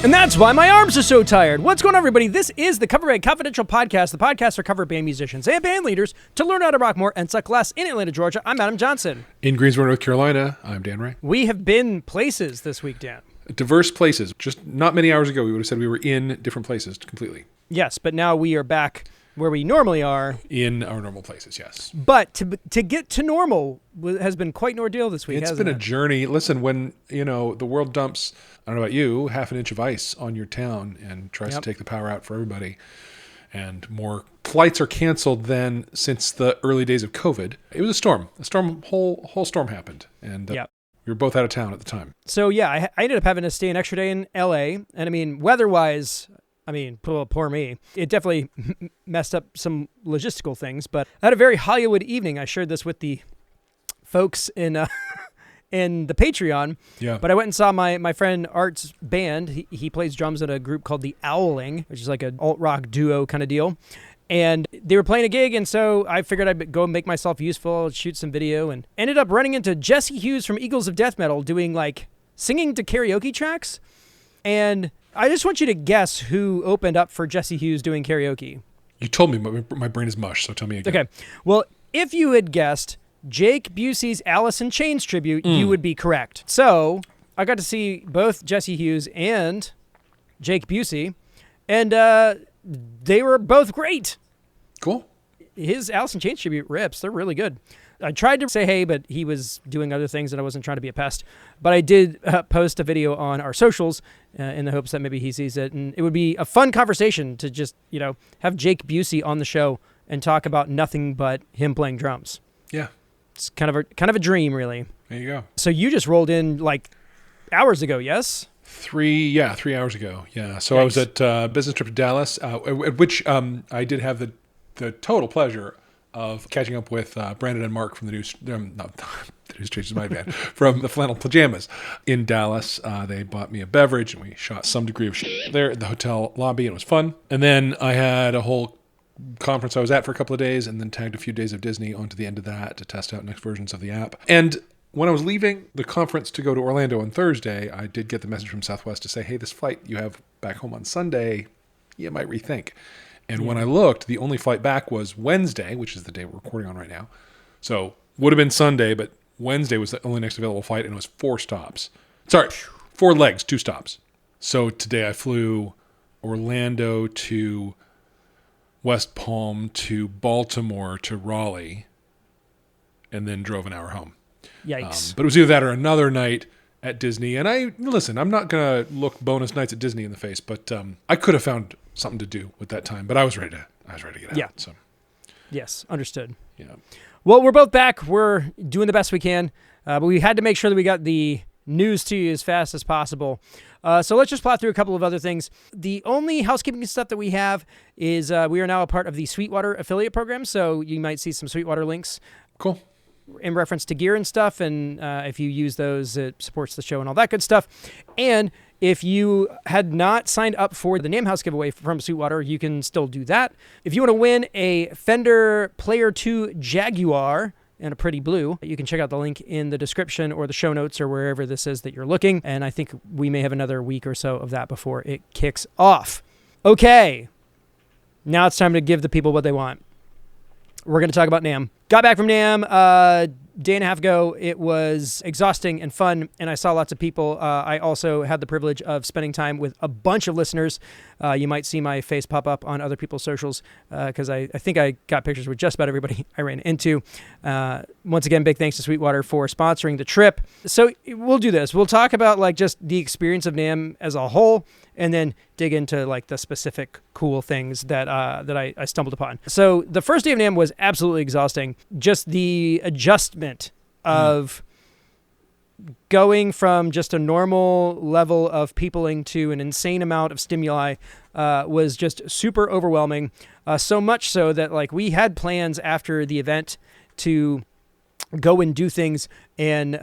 And that's why my arms are so tired. What's going on, everybody? This is the Coverbandconfidential podcast, the podcast for cover band musicians and band leaders to learn how to rock more and suck less. In Atlanta, Georgia, I'm Adam Johnson. In Greensboro, North Carolina, I'm Dan Ray. We have been places this week, Dan. Diverse places. Just not many hours ago, we would have said we were in different places completely. Yes, but now we are back where we normally are. In our normal places, yes. But to get to normal has been quite an ordeal this week, It's been a journey. Listen, when, the world dumps, I don't know about you, half an inch of ice on your town and tries to take the power out for everybody, and more flights are canceled than since the early days of COVID. It was a storm. Whole storm happened. And we were both out of town at the time. So, I ended up having to stay an extra day in LA. And weather-wise, poor me. It definitely messed up some logistical things, but I had a very Hollywood evening. I shared this with the folks in the Patreon. Yeah. But I went and saw my friend Art's band. He plays drums in a group called The Owling, which is like an alt-rock duo kind of deal. And they were playing a gig, and so I figured I'd go and make myself useful, shoot some video, and ended up running into Jesse Hughes from Eagles of Death Metal doing singing to karaoke tracks. And I just want you to guess who opened up for Jesse Hughes doing karaoke. You told me, but my brain is mush, so tell me again. Okay. Well, if you had guessed Jake Busey's Alice in Chains tribute, you would be correct. So I got to see both Jesse Hughes and Jake Busey, and they were both great. Cool. His Alice in Chains tribute rips. They're really good. I tried to say hey, but he was doing other things, and I wasn't trying to be a pest. But I did post a video on our socials in the hopes that maybe he sees it. And it would be a fun conversation to just, have Jake Busey on the show and talk about nothing but him playing drums. Yeah. It's kind of a dream, really. There you go. So you just rolled in hours ago, yes? 3 hours ago. Yeah. So Yikes. I was at a business trip to Dallas, at which I did have the total pleasure of catching up with Brandon and Mark from the News Changes My Band, from the Flannel Pajamas in Dallas. They bought me a beverage, and we shot some degree of shit there at the hotel lobby, and it was fun. And then I had a whole conference I was at for a couple of days, and then tagged a few days of Disney onto the end of that to test out next versions of the app. And when I was leaving the conference to go to Orlando on Thursday, I did get the message from Southwest to say, hey, this flight you have back home on Sunday, you might rethink. And when I looked, the only flight back was Wednesday, which is the day we're recording on right now. So would have been Sunday, but Wednesday was the only next available flight, and it was 4 stops. Sorry, 4 legs, 2 stops. So today I flew Orlando to West Palm to Baltimore to Raleigh, and then drove an hour home. Yikes. But it was either that or another night at Disney. And I'm not going to look bonus nights at Disney in the face, but I could have found something to do with that time, but I was ready to get out. Yeah. So. Yes, understood. Yeah. Well, we're both back. We're doing the best we can, but we had to make sure that we got the news to you as fast as possible. So let's just plot through a couple of other things. The only housekeeping stuff that we have is we are now a part of the Sweetwater affiliate program, so you might see some Sweetwater links. Cool. In reference to gear and stuff, and if you use those, it supports the show and all that good stuff. And if you had not signed up for the NAMM House giveaway from Sweetwater, you can still do that. If you want to win a Fender Player 2 Jaguar in a pretty blue, you can check out the link in the description or the show notes or wherever this is that you're looking. And I think we may have another week or so of that before it kicks off. Okay, now it's time to give the people what they want. We're going to talk about NAMM. Got back from NAMM day and a half ago. It was exhausting and fun, and I saw lots of people. I also had the privilege of spending time with a bunch of listeners. You might see my face pop up on other people's socials because I think I got pictures with just about everybody I ran into. Once again, big thanks to Sweetwater for sponsoring the trip. So we'll do this. We'll talk about just the experience of NAMM as a whole, and then dig into the specific cool things that I stumbled upon. So the first day of NAMM was absolutely exhausting. Just the adjustment of going from just a normal level of peopling to an insane amount of stimuli was just super overwhelming. So much so that we had plans after the event to go and do things, and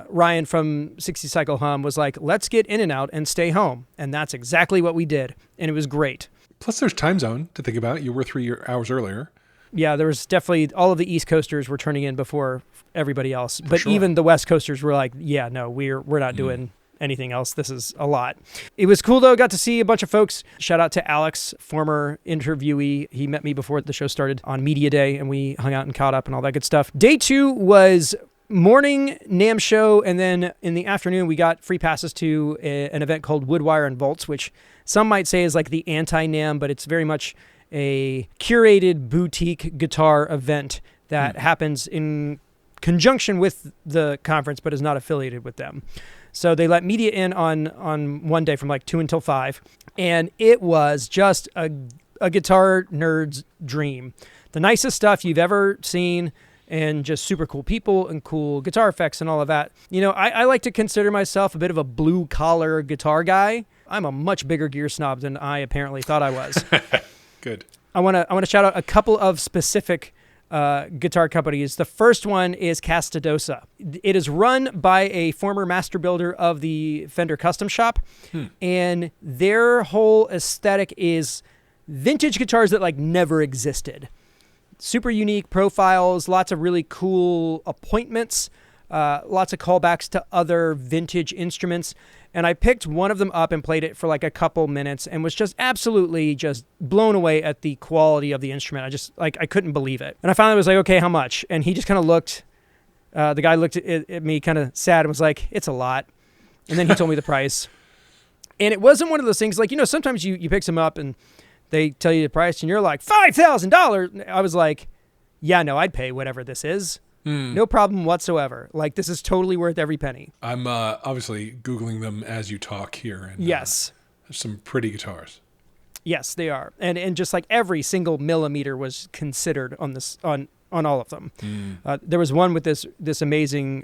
Ryan from 60 Cycle Hum was like, let's get in and out and stay home. And that's exactly what we did, and it was great. Plus there's time zone to think about. You were 3 hours earlier. Yeah, there was definitely, all of the East Coasters were turning in before everybody else. But sure. Even the West Coasters were like, yeah, no, we're not doing anything else. This is a lot. It was cool, though. Got to see a bunch of folks. Shout out to Alex, former interviewee. He met me before the show started on Media Day, and we hung out and caught up and all that good stuff. Day 2 was morning NAMM show, and then in the afternoon, we got free passes to an event called Woodwire and Volts, which some might say is like the anti-NAMM, but it's very much a curated boutique guitar event that happens in conjunction with the conference, but is not affiliated with them. So they let media in on one day from like 2 until 5, and it was just a guitar nerd's dream. The nicest stuff you've ever seen, and just super cool people and cool guitar effects and all of that. You know, I like to consider myself a bit of a blue-collar guitar guy. I'm a much bigger gear snob than I apparently thought I was. Good. I want to shout out a couple of specific guitar companies. The first one is Castadosa. It is run by a former master builder of the Fender Custom Shop, and their whole aesthetic is vintage guitars that like never existed. Super unique profiles, lots of really cool appointments, lots of callbacks to other vintage instruments. And I picked one of them up and played it for like a couple minutes and was just absolutely just blown away at the quality of the instrument. I just I couldn't believe it. And I finally was like, okay, how much? And he just kind of looked, the guy looked at me kind of sad and was like, it's a lot. And then he told me the price. And it wasn't one of those things like, you know, sometimes you pick some up and they tell you the price and you're like, $5,000. I was like, yeah, no, I'd pay whatever this is. No problem whatsoever. Like, this is totally worth every penny. I'm obviously Googling them as you talk here. And, yes. There's some pretty guitars. Yes, they are. And just like every single millimeter was considered on this on all of them. There was one with this amazing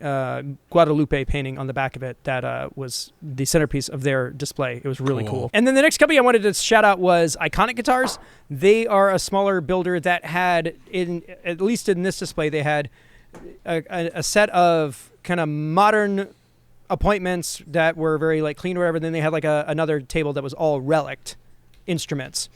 Guadalupe painting on the back of it that was the centerpiece of their display. It was really cool. And then the next company I wanted to shout out was Iconic Guitars. They are a smaller builder that had, at least in this display, they had a set of kind of modern appointments that were very like clean or whatever. Then they had like another table that was all relic instruments.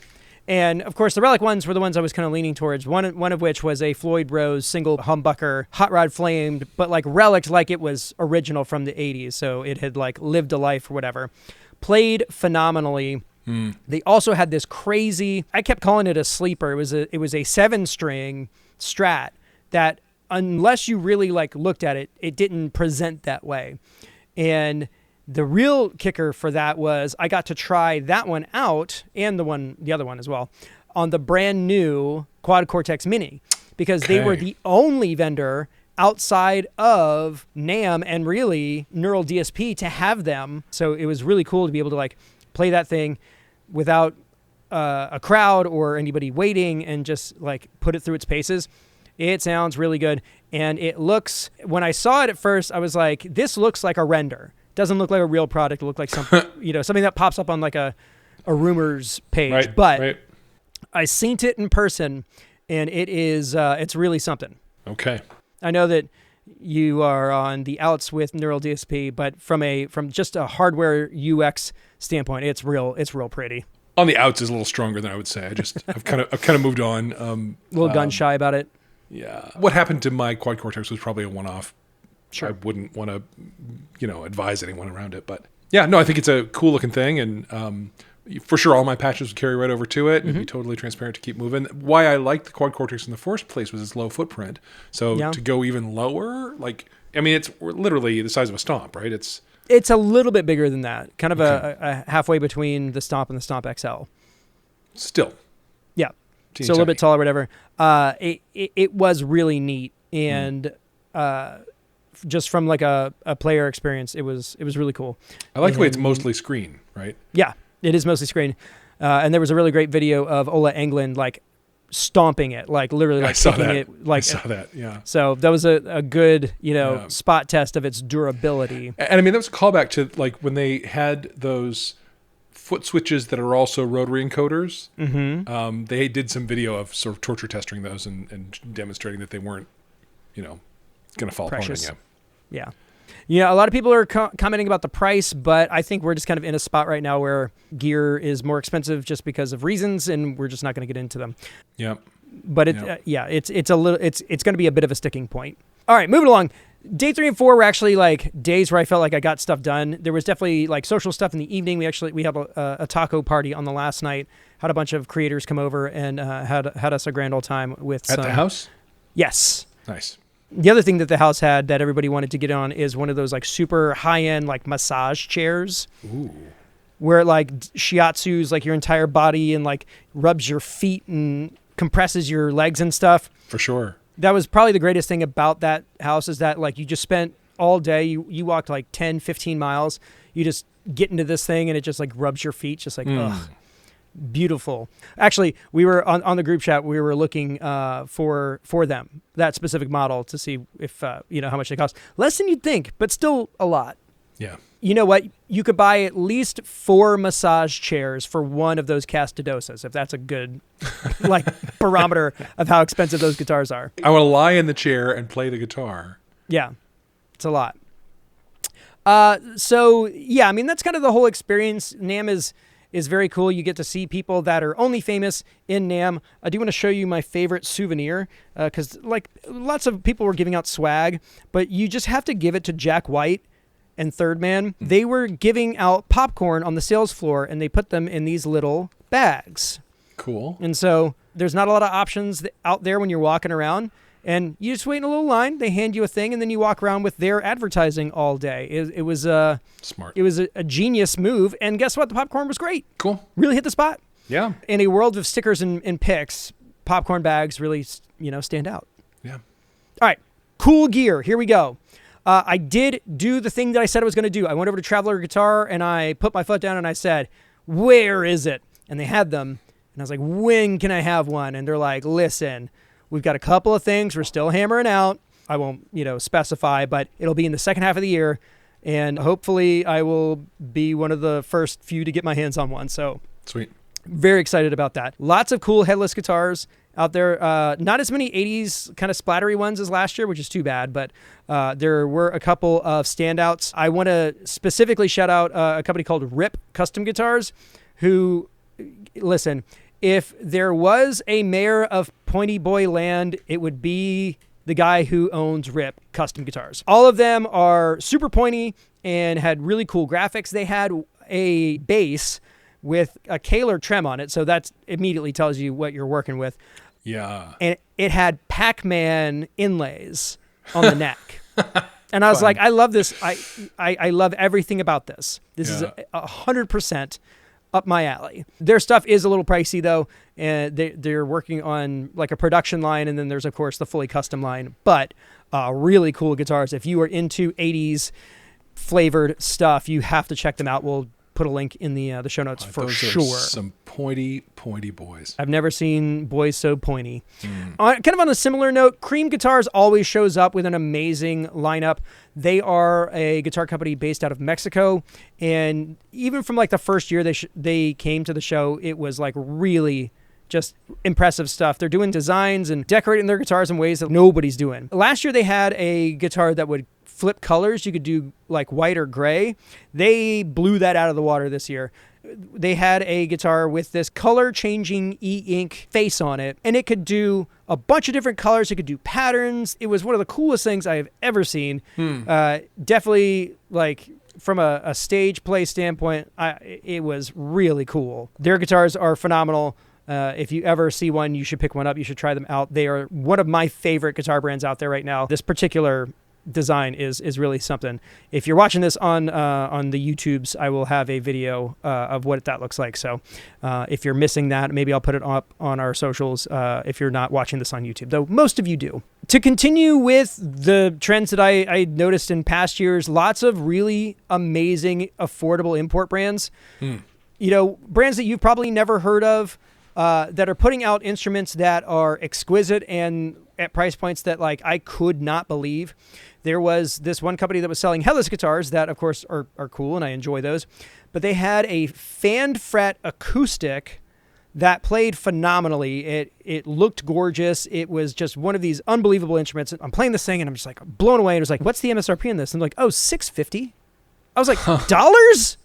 And of course the relic ones were the ones I was kind of leaning towards. One of which was a Floyd Rose single humbucker, hot rod flamed, but like relic like it was original from the 80s. So it had like lived a life or whatever. Played phenomenally. They also had this crazy, I kept calling it a sleeper. It was a 7-string Strat that, unless you really like looked at it, it didn't present that way. And the real kicker for that was I got to try that one out and the other one as well on the brand new Quad Cortex Mini, because they were the only vendor outside of NAMM and really Neural DSP to have them. So it was really cool to be able to like play that thing without a crowd or anybody waiting and just like put it through its paces. It sounds really good. And it looks, when I saw it at first, I was like, this looks like a render. Doesn't look like a real product. It looked like something, something that pops up on like a rumors page. Right, but right. I seen it in person and it is, it's really something. Okay. I know that you are on the outs with Neural DSP, but from just a hardware UX standpoint, it's real pretty. On the outs is a little stronger than I would say. I've kind of moved on. A little gun shy about it. Yeah. What happened to my Quad Cortex was probably a one-off. Sure. I wouldn't want to, advise anyone around it. But yeah, no, I think it's a cool looking thing. And for sure, all my patches would carry right over to it and be totally transparent to keep moving. Why I liked the Quad Cortex in the first place was its low footprint. So to go even lower, it's literally the size of a Stomp, right? It's a little bit bigger than that. Kind of a halfway between the Stomp and the Stomp XL. Still. Yeah. So a little bit taller, whatever. It was really neat, and just from like a player experience, it was really cool. I like the way it's mostly screen, right? Yeah, it is mostly screen. And there was a really great video of Ola Englund like stomping it, like literally like taking it. Like, I saw that, yeah. So that was a good spot test of its durability. And I mean, that was a callback to like when they had those foot switches that are also rotary encoders. They did some video of sort of torture testing those and demonstrating that they weren't, going to fall apart on you. Yeah. A lot of people are commenting about the price, but I think we're just kind of in a spot right now where gear is more expensive just because of reasons, and we're just not going to get into them. Yeah. But it's going to be a bit of a sticking point. All right, moving along. Day 3 and 4 were actually like days where I felt like I got stuff done. There was definitely like social stuff in the evening. We had a taco party on the last night. Had a bunch of creators come over and had us a grand old time with at the house. Yes. Nice. The other thing that the house had that everybody wanted to get on is one of those like super high end like massage chairs. Ooh. Where it like shiatsus like your entire body and like rubs your feet and compresses your legs and stuff. For sure. That was probably the greatest thing about that house is that like you just spent all day, you walked like 10, 15 miles. You just get into this thing and it just like rubs your feet, just like, ugh, beautiful. Actually, we were on the group chat, we were looking for them, that specific model to see if, how much they cost. Less than you'd think, but still a lot. Yeah. You know what? You could buy at least 4 massage chairs for one of those Castadosas, if that's a good like barometer of how expensive those guitars are. I want to lie in the chair and play the guitar. Yeah, it's a lot. So yeah, I mean, that's kind of the whole experience. NAMM is very cool. You get to see people that are only famous in NAMM. I do want to show you my favorite souvenir because like lots of people were giving out swag, but you just have to give it to Jack White and Third Man. They were giving out popcorn on the sales floor and they put them in these little bags. Cool. And so there's not a lot of options out there when you're walking around and you just wait in a little line. They hand you a thing and then you walk around with their advertising all day. It was smart. It was a genius move. And guess what? The popcorn was great. Cool. Really hit the spot. Yeah. In a world of stickers and pics, popcorn bags really, stand out. Yeah. All right. Cool gear. Here we go. I did do the thing that I said I was going to do. I went over to Traveler Guitar and I put my foot down and I said, where is it? And they had them. And I was like, when can I have one? And they're like, listen, we've got a couple of things we're still hammering out. I won't, specify, but it'll be in the second half of the year. And hopefully I will be one of the first few to get my hands on one. So sweet. Very excited about that. Lots of cool headless guitars out there. Not as many 80s kind of splattery ones as last year, which is too bad, but there were a couple of standouts. I want to specifically shout out a company called Rip Custom Guitars, who, listen, if there was a mayor of Pointy Boy Land, it would be the guy who owns Rip Custom Guitars. All of them are super pointy and had really cool graphics. They had a bass with a Kaler trem on it, so that immediately tells you what you're working with. Yeah. And it had Pac-Man inlays on the neck. And I was like, I love this. I love everything about this. This is 100% up my alley. Their stuff is a little pricey though, and they're working on like a production line, and then there's of course the fully custom line. But really cool guitars. If you are into 80s flavored stuff, you have to check them out. We'll put a link in the show notes for those sure. Are some pointy boys. I've never seen boys so pointy. Kind of on a similar note, Cream Guitars always shows up with an amazing lineup. They are a guitar company based out of Mexico, and even from like the first year they came to the show, it was like really just impressive stuff. They're doing designs and decorating their guitars in ways that nobody's doing. Last year they had a guitar that would flip colors. You could do like white or gray. They blew that out of the water this year. They had a guitar with this color changing e-ink face on it, and it could do a bunch of different colors. It could do patterns. It was one of the coolest things I have ever seen. Definitely like from a stage play standpoint, it was really cool. Their guitars are phenomenal. If you ever see one, you should pick one up. You should try them out. They are one of my favorite guitar brands out there right now. This particular design is really something. If you're watching this on the YouTubes, I will have a video of what that looks like. So if you're missing that, maybe I'll put it up on our socials if you're not watching this on YouTube, though most of you do. To continue with the trends that I noticed in past years, lots of really amazing affordable import brands. Brands that you've probably never heard of, that are putting out instruments that are exquisite and at price points that like I could not believe. There was this one company that was selling headless guitars that of course are cool and I enjoy those, but they had a fan fret acoustic that played phenomenally. It looked gorgeous. It was just one of these unbelievable instruments. I'm playing this thing and I'm just like blown away. And it was like, what's the MSRP in this? And I'm like, oh, $650. I was like, dollars?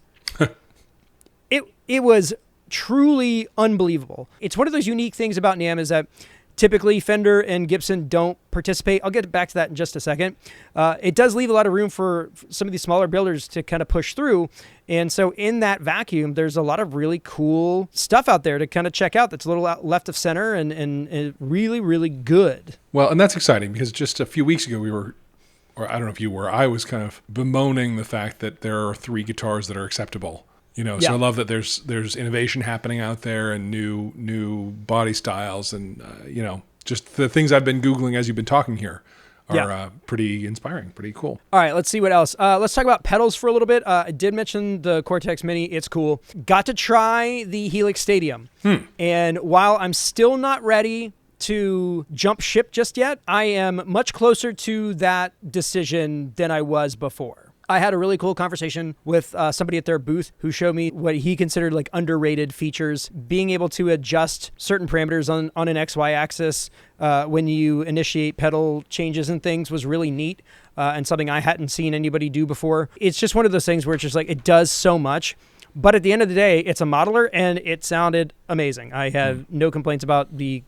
It was truly unbelievable. It's one of those unique things about NAMM is that Typically, Fender and Gibson don't participate. I'll get back to that in just a second. It does leave a lot of room for some of these smaller builders to kind of push through. And so in that vacuum, there's a lot of really cool stuff out there to kind of check out that's a little out left of center and really, really good. Well, and that's exciting because just a few weeks ago or I don't know if you were, I was kind of bemoaning the fact that there are 3 guitars that are acceptable. So I love that there's innovation happening out there and new body styles and just the things I've been Googling as you've been talking here are pretty inspiring, pretty cool. All right, let's see what else. Let's talk about pedals for a little bit. I did mention the Cortex Mini. It's cool. Got to try the Helix Stadium. And while I'm still not ready to jump ship just yet, I am much closer to that decision than I was before. I had a really cool conversation with somebody at their booth who showed me what he considered like underrated features. Being able to adjust certain parameters on an XY axis when you initiate pedal changes and things was really neat and something I hadn't seen anybody do before. It's just one of those things where it's just like it does so much. But at the end of the day, it's a modeler and it sounded amazing. I have no complaints about the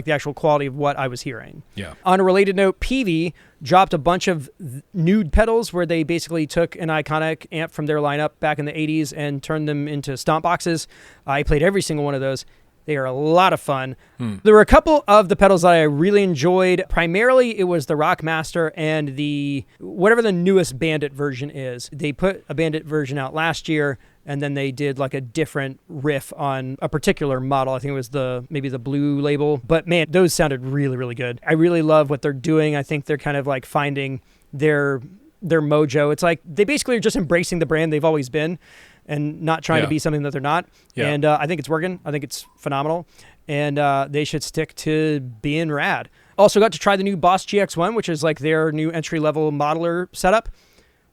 actual quality of what I was hearing. Yeah. On a related note, Peavey dropped a bunch of nude pedals where they basically took an iconic amp from their lineup back in the 80s and turned them into stomp boxes. I played every single one of those. They are a lot of fun. There were a couple of the pedals that I really enjoyed. Primarily, it was the Rockmaster and the whatever the newest Bandit version is. They put a Bandit version out last year, and then they did like a different riff on a particular model. I think it was maybe the blue label. But man, those sounded really, really good. I really love what they're doing. I think they're kind of like finding their mojo. It's like they basically are just embracing the brand they've always been and not trying to be something that they're not. Yeah. And I think it's working. I think it's phenomenal. And they should stick to being rad. Also got to try the new Boss GX1, which is like their new entry-level modeler setup.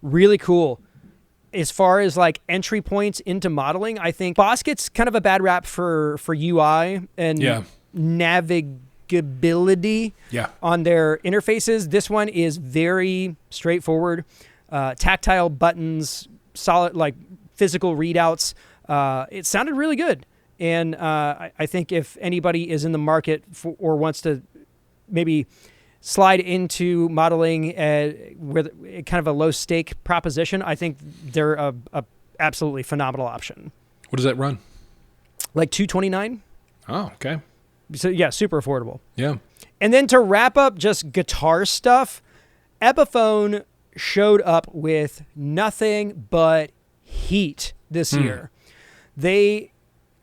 Really cool. As far as like entry points into modeling, I think Boss gets kind of a bad rap for UI and navigability on their interfaces. This one is very straightforward. Tactile buttons, solid like physical readouts. It sounded really good. And I think if anybody is in the market or wants to maybe slide into modeling with kind of a low stake proposition, I think they're a absolutely phenomenal option. What does that run? Like $229. Oh, okay. So yeah, super affordable. Yeah. And then to wrap up just guitar stuff, Epiphone showed up with nothing but heat this year. They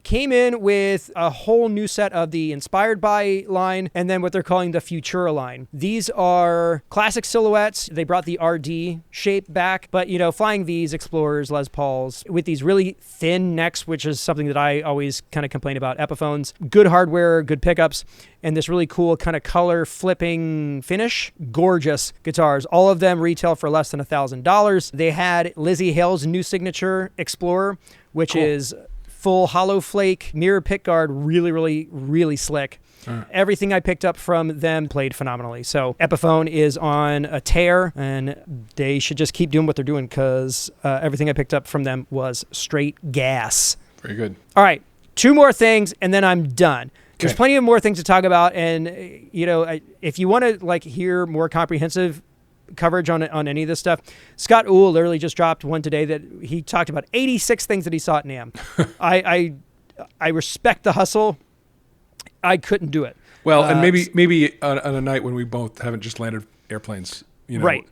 came in with a whole new set of the Inspired By line and then what they're calling the Futura line. These are classic silhouettes. They brought the RD shape back, but Flying V's, Explorers, Les Pauls with these really thin necks, which is something that I always kind of complain about Epiphones. Good hardware, good pickups, and this really cool kind of color flipping finish. Gorgeous guitars. All of them retail for less than $1,000. They had Lizzie Hale's new signature Explorer, which is full hollow flake mirror pickguard, really, really, really slick. Everything I picked up from them played phenomenally. So Epiphone is on a tear, and they should just keep doing what they're doing because everything I picked up from them was straight gas. Very good. All right, 2 more things, and then I'm done. There's plenty of more things to talk about, and if you want to hear more comprehensive coverage on any of this stuff, Scott Uhl literally just dropped one today that he talked about 86 things that he saw at NAMM. I respect the hustle. I couldn't do it. Well, and maybe on a night when we both haven't just landed airplanes, right,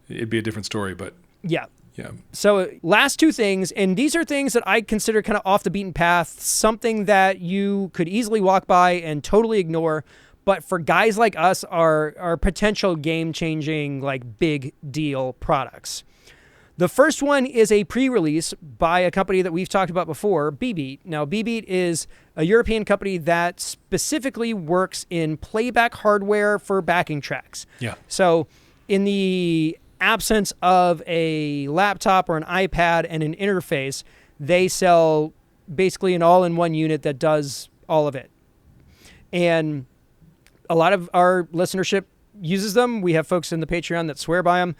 it'd be a different story. But yeah. Yeah. So last 2 things, and these are things that I consider kind of off the beaten path, something that you could easily walk by and totally ignore. But for guys like us are potential game-changing, big deal products. The first one is a pre-release by a company that we've talked about before, B-Beat. Now, B-Beat is a European company that specifically works in playback hardware for backing tracks. Yeah. So in the absence of a laptop or an iPad and an interface, they sell basically an all-in-one unit that does all of it. And a lot of our listenership uses them. We have folks in the Patreon that swear by them,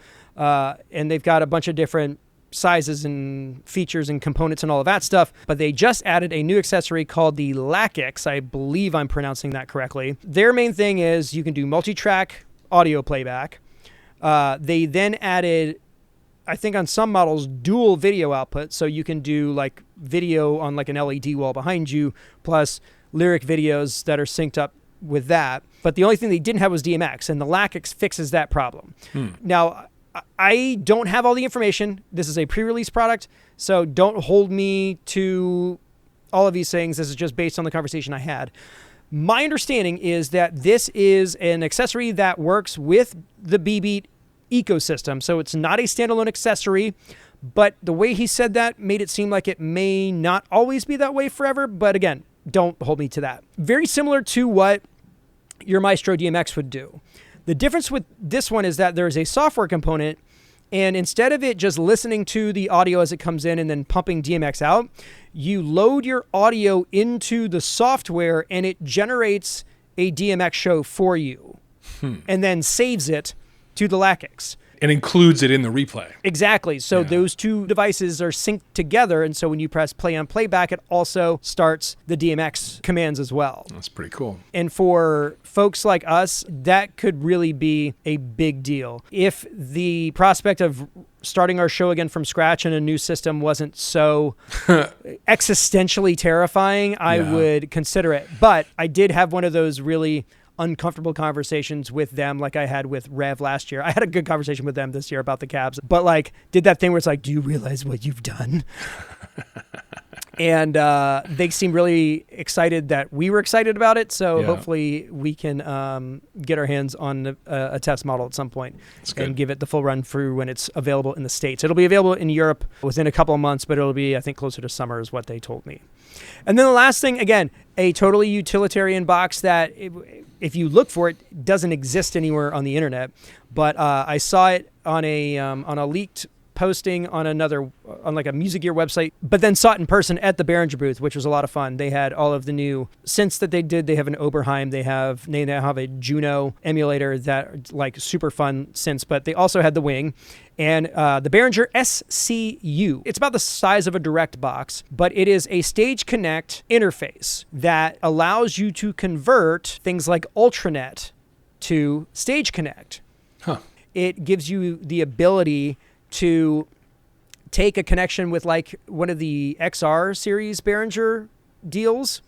and they've got a bunch of different sizes and features and components and all of that stuff, but they just added a new accessory called the LACX. I believe I'm pronouncing that correctly. Their main thing is you can do multi-track audio playback. They then added, I think on some models, dual video output, so you can do like video on like an LED wall behind you, plus lyric videos that are synced up with that. But the only thing they didn't have was DMX, and the LACX fixes that problem. Now, I don't have all the information. This is a pre-release product, so don't hold me to all of these things. This is just based on the conversation I had. My understanding is that this is an accessory that works with the B-Beat ecosystem, so it's not a standalone accessory, but the way he said that made it seem like it may not always be that way forever, but again, don't hold me to that. Very similar to what your Maestro DMX would do. The difference with this one is that there's a software component, and instead of it just listening to the audio as it comes in and then pumping DMX out, you load your audio into the software and it generates a DMX show for you and then saves it to the LACX. And includes it in the replay. Exactly. So those two devices are synced together. And so when you press play on playback, it also starts the DMX commands as well. That's pretty cool. And for folks like us, that could really be a big deal. If the prospect of starting our show again from scratch in a new system wasn't so existentially terrifying, I would consider it. But I did have one of those really uncomfortable conversations with them like I had with Rev last year. I had a good conversation with them this year about the cabs, but like did that thing where it's like, do you realize what you've done? And they seemed really excited that we were excited about it. So hopefully we can get our hands on a test model at some point and give it the full run through when it's available in the States. It'll be available in Europe within a couple of months, but it'll be, I think, closer to summer is what they told me. And then the last thing, again, a totally utilitarian box that if you look for it, doesn't exist anywhere on the internet. But I saw it on a leaked posting on like a music gear website, but then saw it in person at the Behringer booth, which was a lot of fun. They had all of the new synths that they did. They have an Oberheim. They now have a Juno emulator that like super fun synths, but they also had the Wing and the Behringer SCU. It's about the size of a direct box, but it is a Stage Connect interface that allows you to convert things like Ultranet to Stage Connect. It gives you the ability to take a connection with like one of the XR series Behringer deals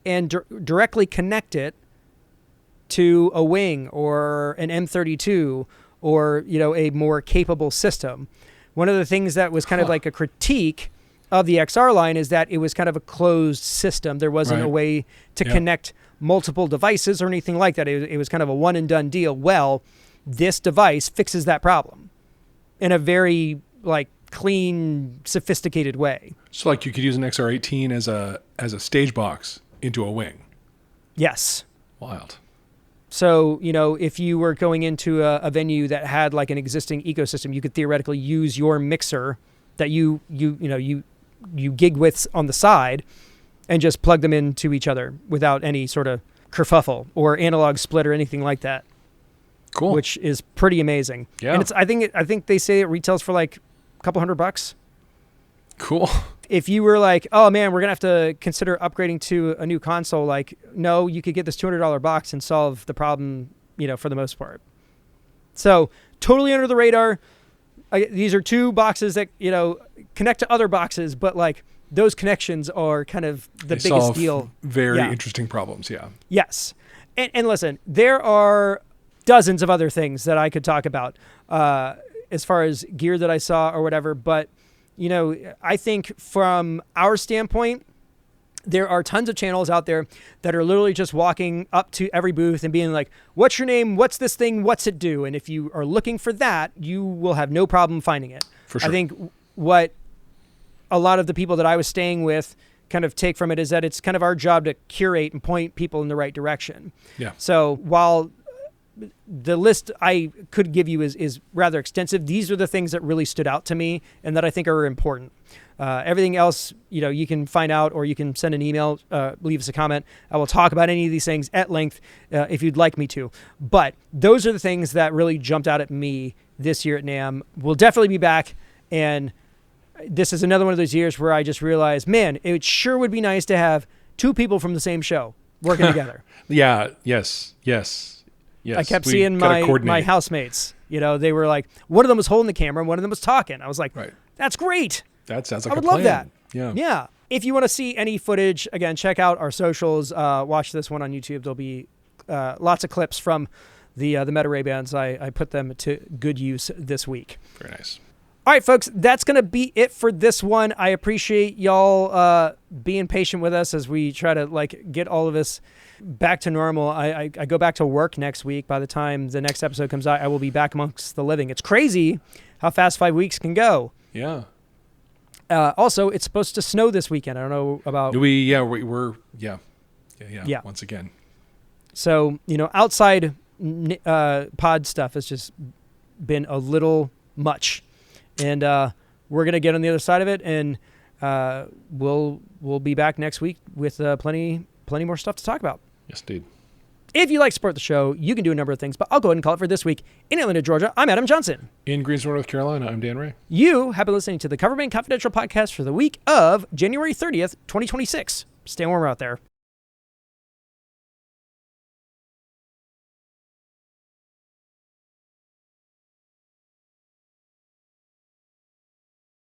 and directly connect it to a Wing or an M32 or, a more capable system. One of the things that was kind of like a critique of the XR line is that it was kind of a closed system. There wasn't a way to connect multiple devices or anything like that. It was kind of a one and done deal. Well, this device fixes that problem in a very like clean, sophisticated way. So like you could use an XR18 as a stage box into a Wing. Yes. Wild. So, if you were going into a venue that had like an existing ecosystem, you could theoretically use your mixer that you gig with on the side and just plug them into each other without any sort of kerfuffle or analog split or anything like that. Cool. Which is pretty amazing. Yeah. And I think they say it retails for like a couple $100. Cool. If you were like, oh man, we're going to have to consider upgrading to a new console, like, no, you could get this $200 box and solve the problem, for the most part. So totally under the radar. These are two boxes that, connect to other boxes, but like those connections are kind of the biggest deal. Very interesting problems. Yeah. Yes. And listen, there are dozens of other things that I could talk about as far as gear that I saw or whatever. But, I think from our standpoint, there are tons of channels out there that are literally just walking up to every booth and being like, what's your name? What's this thing? What's it do? And if you are looking for that, you will have no problem finding it. For sure. I think what a lot of the people that I was staying with kind of take from it is that it's kind of our job to curate and point people in the right direction. Yeah. So while the list I could give you is rather extensive, these are the things that really stood out to me and that I think are important. Everything else, you can find out or you can send an email, leave us a comment. I will talk about any of these things at length if you'd like me to. But those are the things that really jumped out at me this year at NAMM. We'll definitely be back and this is another one of those years where I just realized, man, it sure would be nice to have two people from the same show working together. Yeah. Yes. I kept seeing my housemates. They were like, one of them was holding the camera and one of them was talking. I was like, right. That's great. That sounds like I would a plan. love that. Yeah. Yeah. If you want to see any footage, again, check out our socials. Watch this one on YouTube. There'll be lots of clips from the Meta Ray-Bans. I put them to good use this week. Very nice. All right, folks, that's going to be it for this one. I appreciate y'all being patient with us as we try to get all of this back to normal. I go back to work next week. By the time the next episode comes out, I will be back amongst the living. It's crazy how fast 5 weeks can go. Yeah. Also, it's supposed to snow this weekend. I don't know about... We're once again. So, outside pod stuff has just been a little much. And we're going to get on the other side of it, and we'll be back next week with plenty more stuff to talk about. Yes, indeed. If you like to support the show, you can do a number of things, but I'll go ahead and call it for this week. In Atlanta, Georgia, I'm Adam Johnson. In Greensboro, North Carolina, I'm Dan Ray. You have been listening to the Coverbandconfidential podcast for the week of January 30th, 2026. Stay warm out there.